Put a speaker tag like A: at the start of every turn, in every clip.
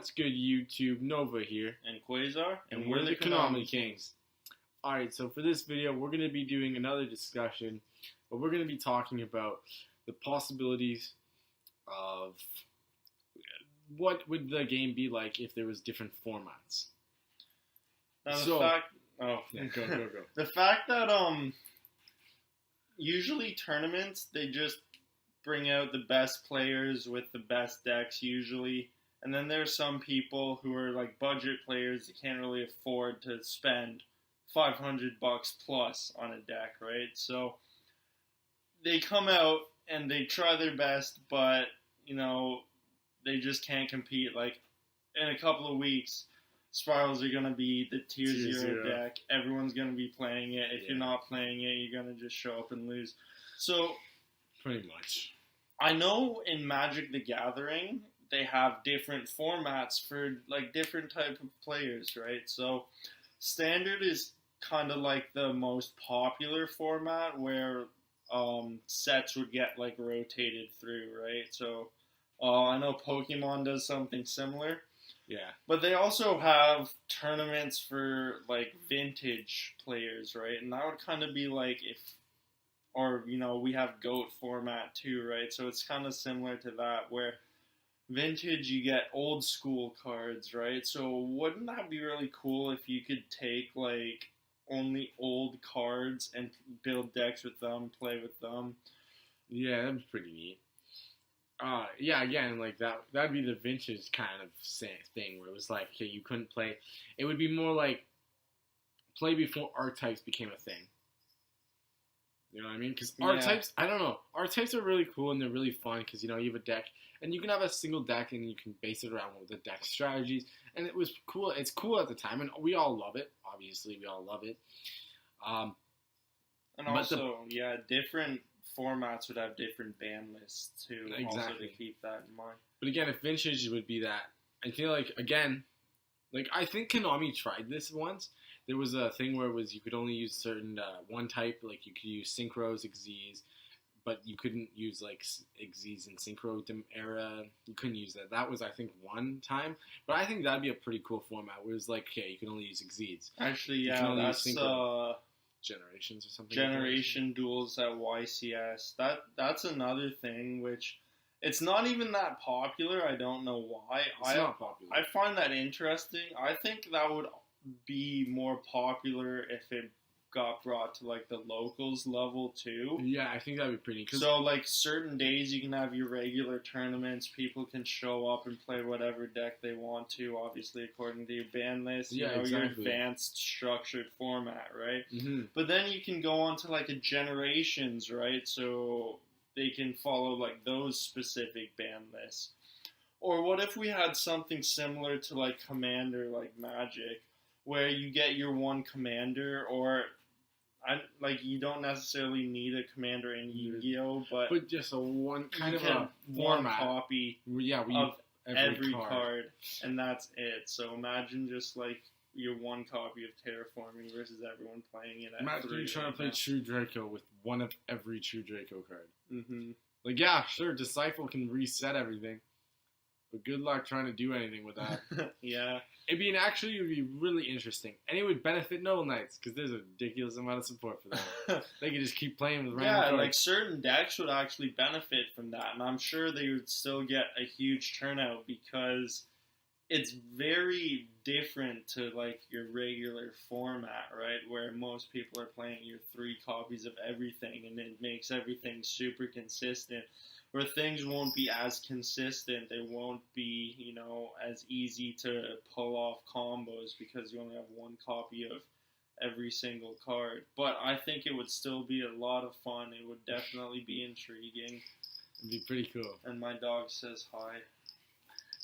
A: What's good, YouTube? Nova here.
B: And Quasar.
A: And we're the Chronomalykings. Alright, so for this video, we're going to be doing another discussion, but we're going to be talking about the possibilities of what would the game be like if there was different formats.
B: Now
A: Go.
B: The fact that usually tournaments, they just bring out the best players with the best decks usually, and then there's some people who are like budget players that can't really afford to spend $500 plus on a deck, right? So they come out and they try their best, but they just can't compete. Like in a couple of weeks, Spirals are gonna be the tier 0 deck. Everyone's gonna be playing it. If you're not playing it, you're gonna just show up and lose. So
A: pretty much.
B: I know in Magic the Gathering they have different formats for like different type of players, right? So Standard is kind of like the most popular format where sets would get like rotated through, right? So I know Pokemon does something similar.
A: Yeah.
B: But they also have tournaments for like vintage players, right? And that would kind of be like we have GOAT format too, right? So it's kind of similar to that where vintage you get old school cards, right? So wouldn't that be really cool if you could take like only old cards and build decks with them, play with them?
A: Yeah, that'd be pretty neat. Again, like that'd be the vintage kind of thing where it was like, okay, you couldn't play. It would be more like play before archetypes became a thing. You know what I mean? Because archetypes, I don't know. Archetypes are really cool and they're really fun because, you have a deck and you can have a single deck and you can base it around with the deck strategies. And it was cool. It's cool at the time and we all love it. Obviously, we all love it.
B: And also, different formats would have different ban lists too.
A: Exactly.
B: Also to keep that in mind.
A: But again, if vintage would be that, I feel like, again, I think Konami tried this once. There was a thing where it was you could only use certain one type, like you could use Synchros, Xyz, but you couldn't use like Xyz and Synchro era. You couldn't use that. That was, I think, one time. But I think that'd be a pretty cool format where it's like, okay, you can only use Xyz.
B: Actually, yeah, that's
A: Generations or something.
B: Generation duels at YCS. That's another thing which it's not even that popular. I don't know why.
A: It's not popular.
B: I find that interesting. I think that would be more popular if it got brought to like the locals level too.
A: Yeah, I think that'd be pretty.
B: So like certain days you can have your regular tournaments. People can show up and play whatever deck they want to, obviously according to your ban list. Your advanced structured format, right?
A: Mm-hmm.
B: But then you can go on to like a generations, right? So they can follow like those specific ban lists. Or what if we had something similar to like Commander, like Magic, where you get your one commander, or you don't necessarily need a commander in Yu-Gi-Oh, but
A: just a one kind of
B: a
A: format
B: copy
A: of
B: every card, and that's it. So imagine just like your one copy of Terraforming versus everyone playing it.
A: Imagine you trying to play True Draco with one of every True Draco card.
B: Mm-hmm.
A: Like, yeah, sure, Disciple can reset everything. But good luck trying to do anything with that.
B: Yeah.
A: It would be really interesting. And it would benefit Noble Knights, because there's a ridiculous amount of support for them. They could just keep playing with random cards.
B: Like certain decks would actually benefit from that. And I'm sure they would still get a huge turnout because it's very different to like your regular format, right? Where most people are playing your 3 copies of everything and it makes everything super consistent. Where things won't be as consistent, they won't be, as easy to pull off combos because you only have one copy of every single card. But I think it would still be a lot of fun. It would definitely be intriguing.
A: It'd be pretty cool.
B: And my dog says hi.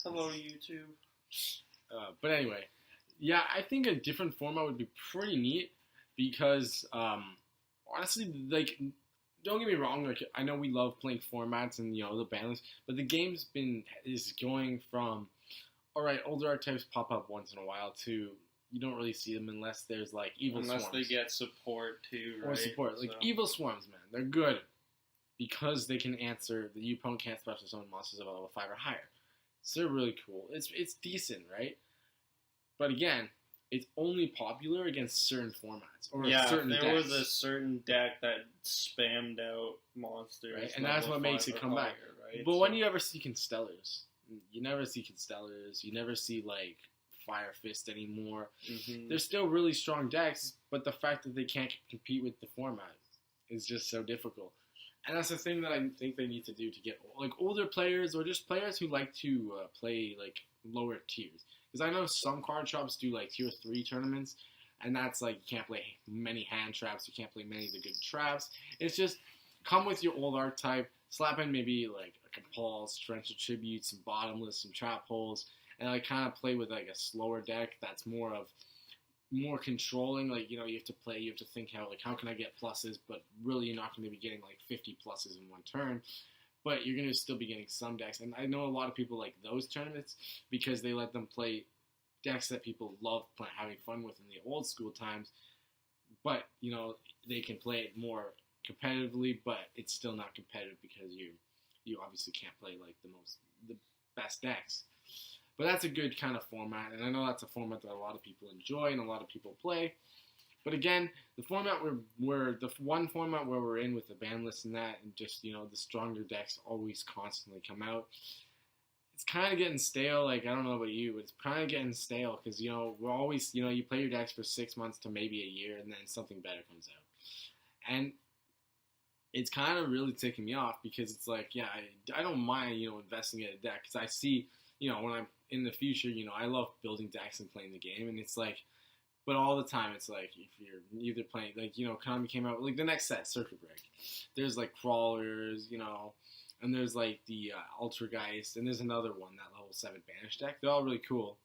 B: Hello, YouTube.
A: But anyway, yeah, I think a different format would be pretty neat because, honestly, like, don't get me wrong, like, I know we love playing formats and, the ban list, but the game's is going from, alright, older archetypes pop up once in a while to, you don't really see them unless there's, like, Evil Swarms.
B: Unless they get support, too, right?
A: Or support. Like, Evil Swarms, man, they're good because they can answer, the opponent can't special summon monsters of level 5 or higher. So they're really cool. It's decent, right? But again, it's only popular against certain formats or certain
B: there
A: decks.
B: was a certain deck that spammed out monsters,
A: right? And that's what makes it come back.
B: Right?
A: But when you ever see Constellars, you never see Constellars. You never see like Fire Fist anymore. They're still really strong decks, but the fact that they can't compete with the format is just so difficult. And that's the thing that I think they need to do to get like older players or just players who like to play like lower tiers. Because I know some card shops do like tier 3 tournaments, and that's like you can't play many hand traps, you can't play many of the good traps. It's just come with your old archetype, slap in maybe like a Compulse, Torrential Tribute, some Bottomless, some Trap Holes, and like kind of play with like a slower deck that's more controlling. Like, you know, you have to think how can I get pluses, but really you're not going to be getting like 50 pluses in one turn. But you're going to still be getting some decks. And I know a lot of people like those tournaments because they let them play decks that people love having fun with in the old school times. But, you know, they can play it more competitively, but it's still not competitive because you obviously can't play like the best decks. But that's a good kind of format, and I know that's a format that a lot of people enjoy and a lot of people play. But again, the format the one format where we're in with the ban list and that, and just, you know, the stronger decks always constantly come out. It's kind of getting stale. Like, I don't know about you, but it's kind of getting stale because, you know, we're always, you know, you play your decks for 6 months to maybe a year, and then something better comes out. And it's kind of really ticking me off because it's like, yeah, I don't mind, you know, investing in a deck because I see, you know, when I'm in the future, you know, I love building decks and playing the game, and it's like, but all the time, it's like, if you're either playing, like, you know, Konami came out, like, the next set, Circuit Break, there's, like, Crawlers, you know, and there's, like, the Ultrageist, and there's another one, that level 7 Banish deck. They're all really cool,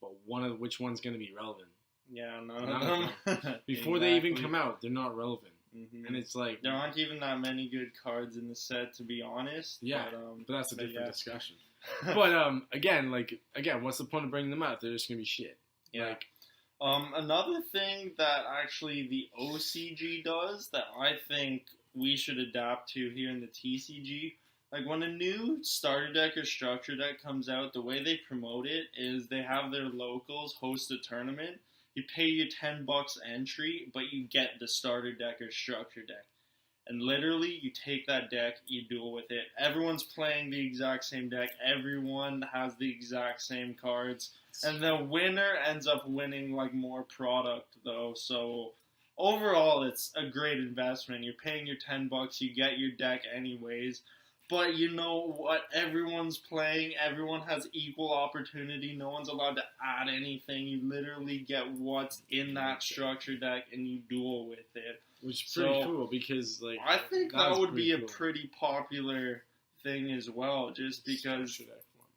A: but which one's going to be relevant?
B: Yeah, none of them.
A: Before they even come out, they're not relevant. And it's like...
B: There aren't even that many good cards in the set, to be honest.
A: Yeah, but that's a different discussion. But, again, what's the point of bringing them out? They're just going to be shit.
B: Yeah. Like, another thing that actually the OCG does that I think we should adapt to here in the TCG, like when a new starter deck or structure deck comes out, the way they promote it is they have their locals host a tournament. You pay your $10 entry, but you get the starter deck or structure deck. And literally, you take that deck, you duel with it. Everyone's playing the exact same deck. Everyone has the exact same cards. And the winner ends up winning, like, more product, though. So, overall, it's a great investment. You're paying your $10, you get your deck anyways. But you know what? Everyone's playing. Everyone has equal opportunity. No one's allowed to add anything. You literally get what's in that structure deck, and you duel with it.
A: Which is pretty cool because, like,
B: I think that would be a pretty popular thing as well, just because,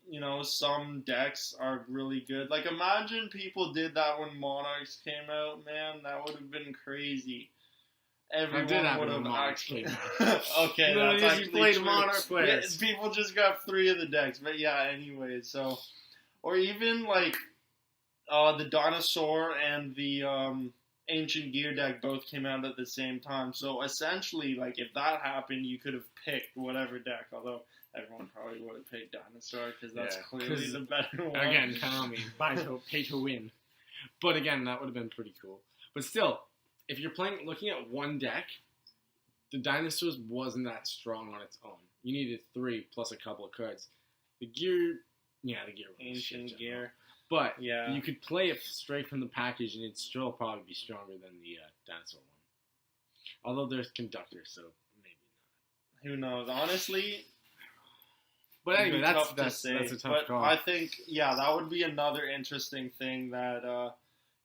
B: you know, some decks are really good. Like, imagine people did that when Monarchs came out, man. That would have been crazy. Everyone would have actually... Okay, that's actually played true. Monarch players. Yeah, people just got 3 of the decks, but yeah, anyway, so... Or even, like, the Dinosaur and the, Ancient Gear deck both came out at the same time. So essentially, like, if that happened, you could have picked whatever deck. Although everyone probably would have picked Dinosaur because that's clearly the better one.
A: Again, Konami, pay to win. But again, that would have been pretty cool. But still, if you're looking at one deck, the Dinosaurs wasn't that strong on its own. You needed 3 plus a couple of cards. The Gear was
B: Ancient Gear.
A: But you could play it straight from the package, and it'd still probably be stronger than the Dinosaur one. Although there's Conductor, so maybe not.
B: Who knows? Honestly,
A: but anyway, that's a tough call.
B: I think, that would be another interesting thing that,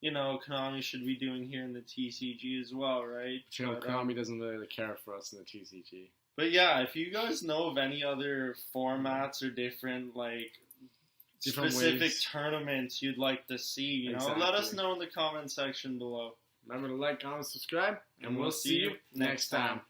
B: you know, Konami should be doing here in the TCG as well, right?
A: You know, Konami doesn't really care for us in the TCG.
B: But yeah, if you guys know of any other formats or different, like, specific tournaments you'd like to see, you know, let us know in the comment section below.
A: Remember to like, comment, subscribe, and we'll see you next time.